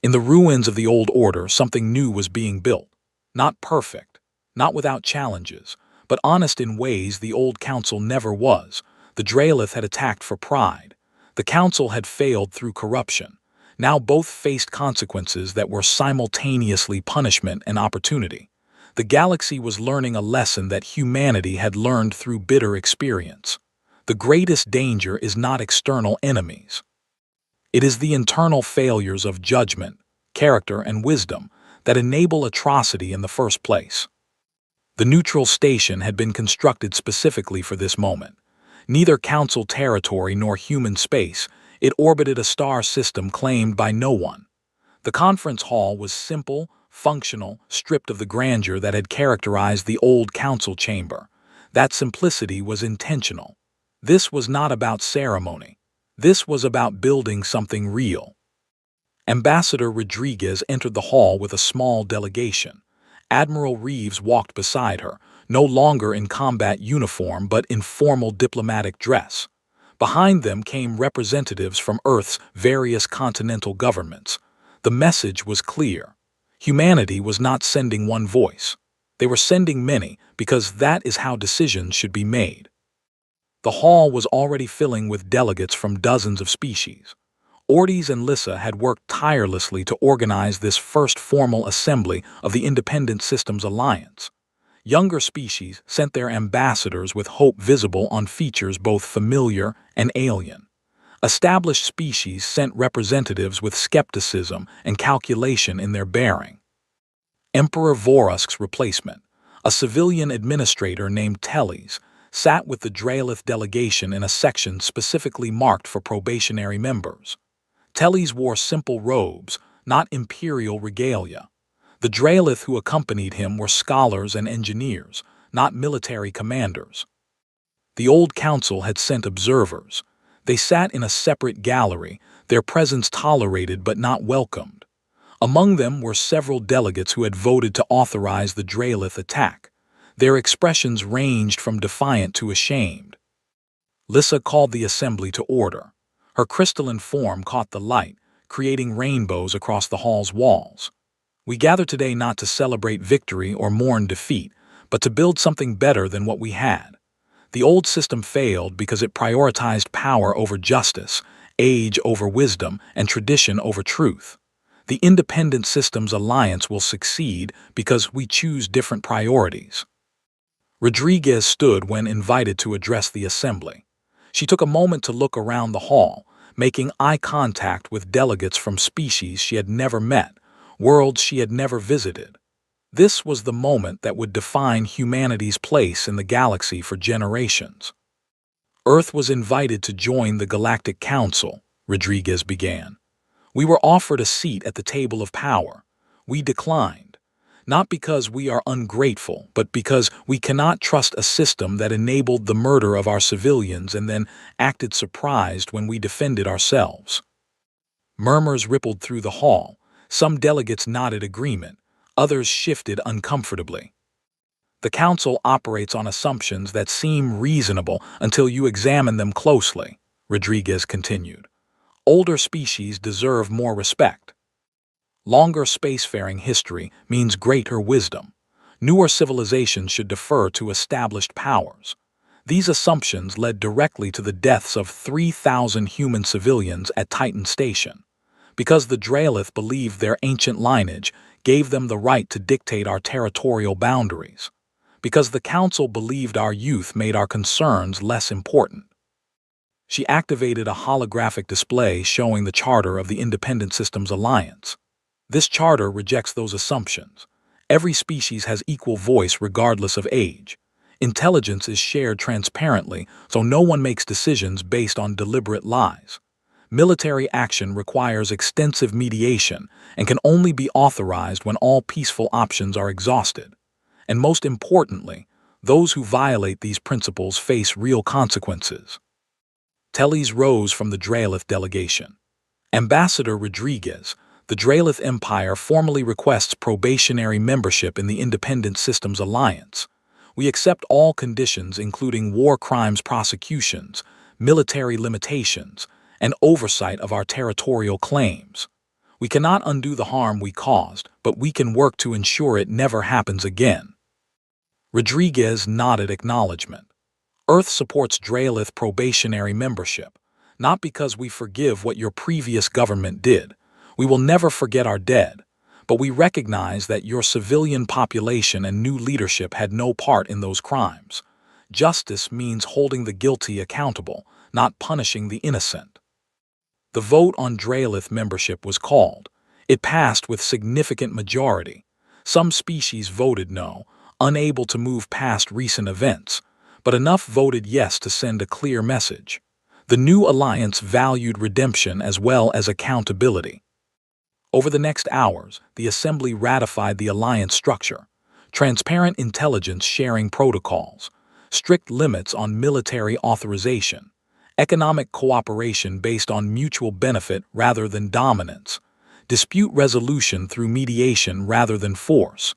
In the ruins of the old order, something new was being built. Not perfect, not without challenges, but honest in ways the old council never was. The Draelith had attacked for pride. The council had failed through corruption. Now both faced consequences that were simultaneously punishment and opportunity. The galaxy was learning a lesson that humanity had learned through bitter experience. The greatest danger is not external enemies. It is the internal failures of judgment, character, and wisdom that enable atrocity in the first place. The neutral station had been constructed specifically for this moment. Neither council territory nor human space, it orbited a star system claimed by no one. The conference hall was simple, functional, stripped of the grandeur that had characterized the old council chamber. That simplicity was intentional. This was not about ceremony. This was about building something real. Ambassador Rodriguez entered the hall with a small delegation. Admiral Reeves walked beside her, no longer in combat uniform but in formal diplomatic dress. Behind them came representatives from Earth's various continental governments. The message was clear. Humanity was not sending one voice. They were sending many because that is how decisions should be made. The hall was already filling with delegates from dozens of species. Ordes and Lyssa had worked tirelessly to organize this first formal assembly of the Independent Systems Alliance. Younger species sent their ambassadors with hope visible on features both familiar and alien. Established species sent representatives with skepticism and calculation in their bearing. Emperor Vorusk's replacement, a civilian administrator named Teles, sat with the Draelith delegation in a section specifically marked for probationary members. Teles wore simple robes, not imperial regalia. The Draelith who accompanied him were scholars and engineers, not military commanders. The old council had sent observers. They sat in a separate gallery, their presence tolerated but not welcomed. Among them were several delegates who had voted to authorize the Draelith attack. Their expressions ranged from defiant to ashamed. Lyssa called the assembly to order. Her crystalline form caught the light, creating rainbows across the hall's walls. We gather today not to celebrate victory or mourn defeat, but to build something better than what we had. The old system failed because it prioritized power over justice, age over wisdom, and tradition over truth. The Independent Systems Alliance will succeed because we choose different priorities. Rodriguez stood when invited to address the assembly. She took a moment to look around the hall, making eye contact with delegates from species she had never met, worlds she had never visited. This was the moment that would define humanity's place in the galaxy for generations. Earth was invited to join the Galactic Council, Rodriguez began. We were offered a seat at the table of power. We declined. Not because we are ungrateful, but because we cannot trust a system that enabled the murder of our civilians and then acted surprised when we defended ourselves. Murmurs rippled through the hall. Some delegates nodded agreement. Others shifted uncomfortably. The council operates on assumptions that seem reasonable until you examine them closely, Rodriguez continued. Older species deserve more respect. Longer spacefaring history means greater wisdom. Newer civilizations should defer to established powers. These assumptions led directly to the deaths of 3,000 human civilians at Titan Station, because the Draelith believed their ancient lineage gave them the right to dictate our territorial boundaries, because the Council believed our youth made our concerns less important. She activated a holographic display showing the charter of the Independent Systems Alliance. This charter rejects those assumptions. Every species has equal voice regardless of age. Intelligence is shared transparently, so no one makes decisions based on deliberate lies. Military action requires extensive mediation and can only be authorized when all peaceful options are exhausted. And most importantly, those who violate these principles face real consequences. Teles rose from the Draelith delegation. Ambassador Rodriguez, the Draelith Empire formally requests probationary membership in the Independent Systems Alliance. We accept all conditions including war crimes prosecutions, military limitations, and oversight of our territorial claims. We cannot undo the harm we caused, but we can work to ensure it never happens again. Rodriguez nodded acknowledgement. Earth supports Draelith probationary membership, not because we forgive what your previous government did. We will never forget our dead, but we recognize that your civilian population and new leadership had no part in those crimes. Justice means holding the guilty accountable, not punishing the innocent. The vote on Draelith membership was called. It passed with significant majority. Some species voted no, unable to move past recent events, but enough voted yes to send a clear message. The new alliance valued redemption as well as accountability. Over the next hours, the Assembly ratified the alliance structure, transparent intelligence sharing protocols, strict limits on military authorization, economic cooperation based on mutual benefit rather than dominance, dispute resolution through mediation rather than force.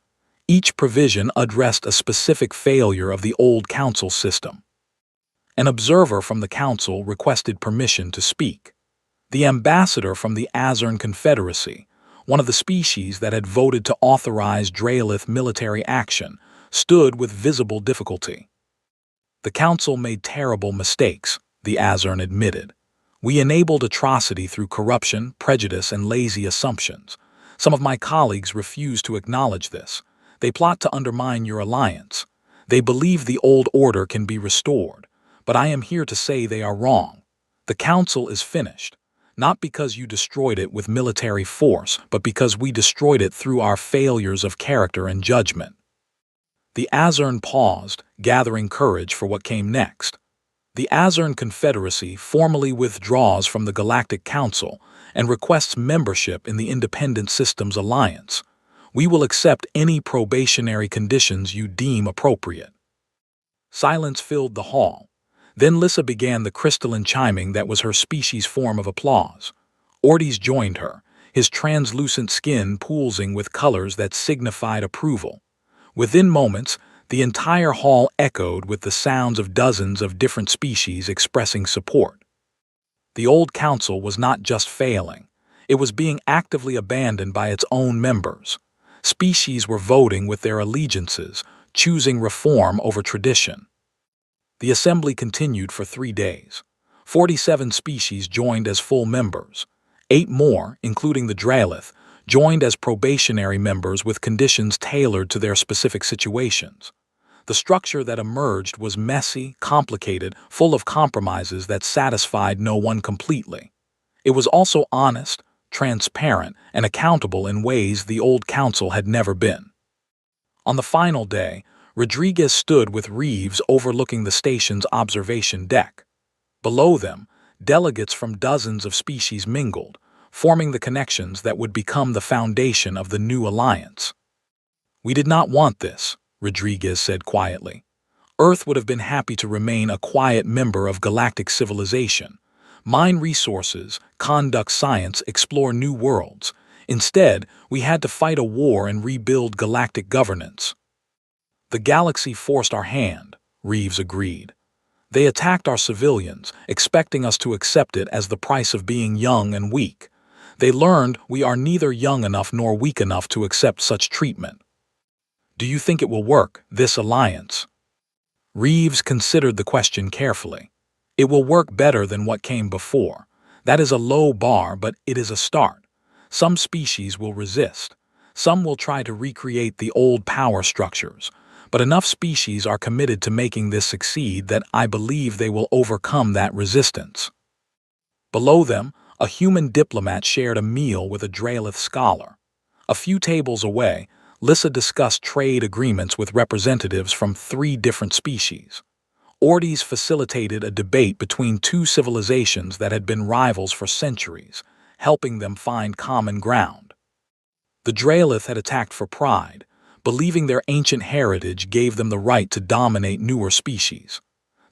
Each provision addressed a specific failure of the old council system. An observer from the council requested permission to speak. The ambassador from the Azern Confederacy, one of the species that had voted to authorize Draelith military action, stood with visible difficulty. The council made terrible mistakes, the Azern admitted. We enabled atrocity through corruption, prejudice, and lazy assumptions. Some of my colleagues refuse to acknowledge this. They plot to undermine your alliance. They believe the old order can be restored, but I am here to say they are wrong. The council is finished, not because you destroyed it with military force, but because we destroyed it through our failures of character and judgment. The Azern paused, gathering courage for what came next. The Azern Confederacy formally withdraws from the Galactic Council and requests membership in the Independent Systems Alliance. We will accept any probationary conditions you deem appropriate. Silence filled the hall. Then Lissa began the crystalline chiming that was her species' form of applause. Ortiz joined her, his translucent skin pulsing with colors that signified approval. Within moments, the entire hall echoed with the sounds of dozens of different species expressing support. The old council was not just failing. It was being actively abandoned by its own members. Species were voting with their allegiances, choosing reform over tradition. The assembly continued for 3 days. 47 species joined as full members. 8 more, including the Draelith, joined as probationary members with conditions tailored to their specific situations. The structure that emerged was messy, complicated, full of compromises that satisfied no one completely. It was also honest, transparent, and accountable in ways the old council had never been. On the final day, Rodriguez stood with Reeves overlooking the station's observation deck. Below them, delegates from dozens of species mingled, forming the connections that would become the foundation of the new alliance. "We did not want this," Rodriguez said quietly. "Earth would have been happy to remain a quiet member of galactic civilization. Mine resources, conduct science, explore new worlds. Instead, we had to fight a war and rebuild galactic governance." "The galaxy forced our hand," Reeves agreed. "They attacked our civilians, expecting us to accept it as the price of being young and weak. They learned we are neither young enough nor weak enough to accept such treatment." Do you think it will work, this alliance? Reeves considered the question carefully. It will work better than what came before. That is a low bar, but it is a start. Some species will resist. Some will try to recreate the old power structures. But enough species are committed to making this succeed that I believe they will overcome that resistance. Below them, a human diplomat shared a meal with a Draelith scholar. A few tables away, Lissa discussed trade agreements with representatives from 3 different species. Ordes facilitated a debate between 2 civilizations that had been rivals for centuries, helping them find common ground. The Draelith had attacked for pride, believing their ancient heritage gave them the right to dominate newer species.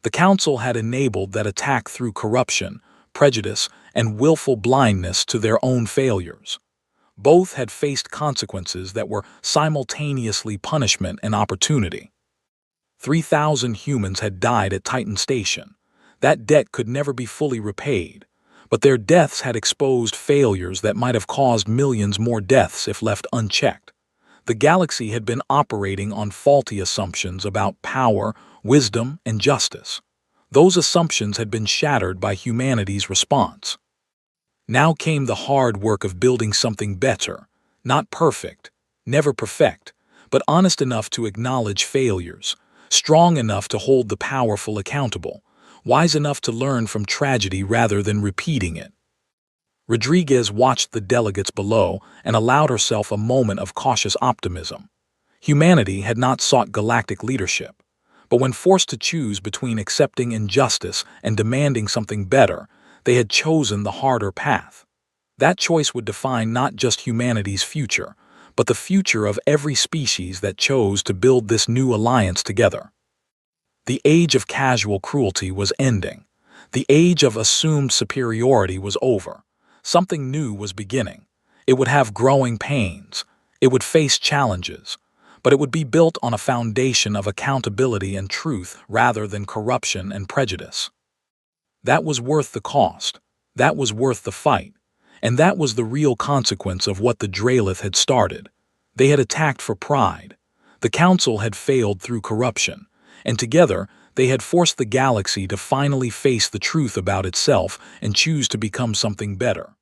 The Council had enabled that attack through corruption, prejudice, and willful blindness to their own failures. Both had faced consequences that were simultaneously punishment and opportunity. 3,000 humans had died at Titan Station. That debt could never be fully repaid, but their deaths had exposed failures that might have caused millions more deaths if left unchecked. The galaxy had been operating on faulty assumptions about power, wisdom, and justice. Those assumptions had been shattered by humanity's response. Now came the hard work of building something better, not perfect, never perfect, but honest enough to acknowledge failures, strong enough to hold the powerful accountable, wise enough to learn from tragedy rather than repeating it. Rodriguez watched the delegates below and allowed herself a moment of cautious optimism. Humanity had not sought galactic leadership, but when forced to choose between accepting injustice and demanding something better, they had chosen the harder path. That choice would define not just humanity's future, but the future of every species that chose to build this new alliance together. The age of casual cruelty was ending. The age of assumed superiority was over. Something new was beginning. It would have growing pains. It would face challenges. But it would be built on a foundation of accountability and truth rather than corruption and prejudice. That was worth the cost. That was worth the fight. And that was the real consequence of what the Draelith had started. They had attacked for pride. The Council had failed through corruption. And together, they had forced the galaxy to finally face the truth about itself and choose to become something better.